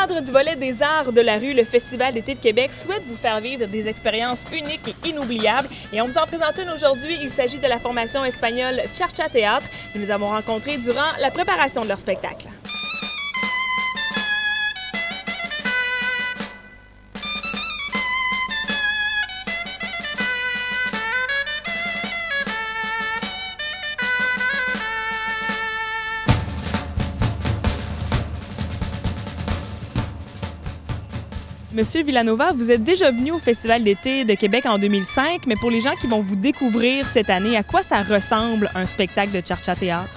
cadre du volet des arts de la rue, le Festival d'été de Québec souhaite vous faire vivre des expériences uniques et inoubliables. Et on vous en présente une aujourd'hui. Il s'agit de la formation espagnole Charcha Théâtre. Nous les avons rencontrés durant la préparation de leur spectacle. Monsieur Villanova, vous êtes déjà venu au Festival d'été de Québec en 2005, mais pour les gens qui vont vous découvrir cette année, à quoi ça ressemble un spectacle de Charcha Théâtre?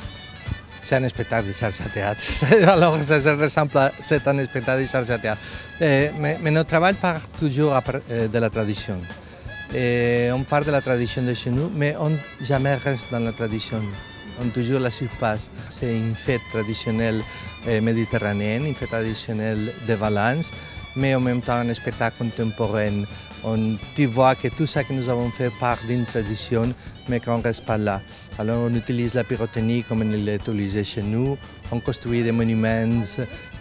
C'est un spectacle de Charcha Théâtre. Alors, ça ressemble à un spectacle de Charcha Théâtre. Mais notre travail part toujours de la tradition. Et on part de la tradition de chez nous, mais on jamais reste dans la tradition. On toujours la surpasse. C'est une fête traditionnelle méditerranéenne, une fête traditionnelle de Valence, mais en même temps un spectacle contemporain. Tu vois que tout ça que nous avons fait part d'une tradition, mais qu'on ne reste pas là. Alors on utilise la pyrotechnie comme on l'a utilisé chez nous, on construit des monuments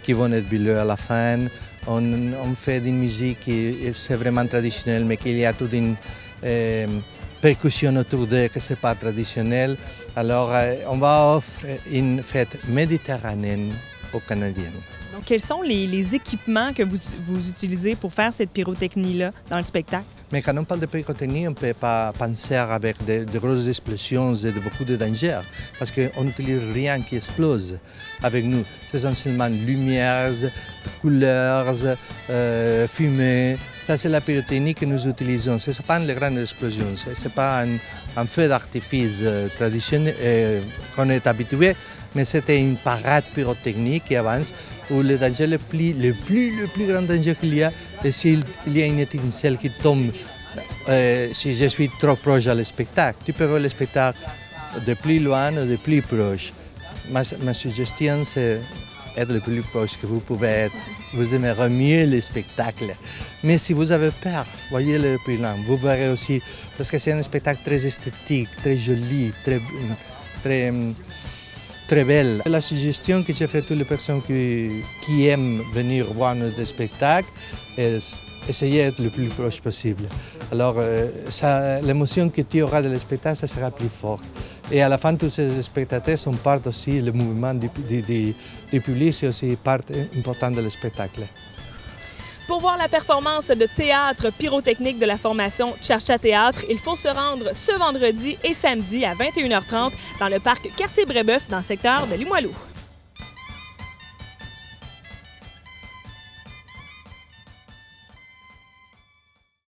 qui vont être bleus à la fin, on fait une musique qui c'est vraiment traditionnelle, mais qu'il y a toute une percussion autour d'eux que ce n'est pas traditionnel. Alors on va offrir une fête méditerranéenne aux Canadiens. Donc, quels sont les équipements que vous utilisez pour faire cette pyrotechnie-là dans le spectacle? Mais quand on parle de pyrotechnie, on ne peut pas penser avec de grosses explosions et de beaucoup de dangers, parce qu'on n'utilise rien qui explose avec nous. C'est essentiellement lumière, couleurs, fumée. Ça, c'est la pyrotechnie que nous utilisons. Ce n'est pas une grande explosion, ce n'est pas un feu d'artifice traditionnel qu'on est habitué, mais c'était une parade pyrotechnique qui avance, où le danger le plus grand danger qu'il y a, c'est s'il y a une étincelle qui tombe, si je suis trop proche du spectacle. Tu peux voir le spectacle de plus loin ou de plus proche. Ma suggestion, c'est être le plus proche que vous pouvez être. Vous aimerez mieux le spectacle. Mais si vous avez peur, voyez le plus loin. Vous verrez aussi, parce que c'est un spectacle très esthétique, très joli, très belle. La suggestion que j'ai faite à toutes les personnes qui aiment venir voir notre spectacle, est essayer d'être le plus proche possible. Alors, l'émotion que tu auras de le spectacle, ça sera plus forte. Et à la fin, tous ces spectateurs sont part aussi, le mouvement du public, c'est aussi part importante du spectacle. Pour voir la performance de théâtre pyrotechnique de la formation Charcha Théâtre, il faut se rendre ce vendredi et samedi à 21h30 dans le parc Cartier-Brébeuf dans le secteur de Limoilou.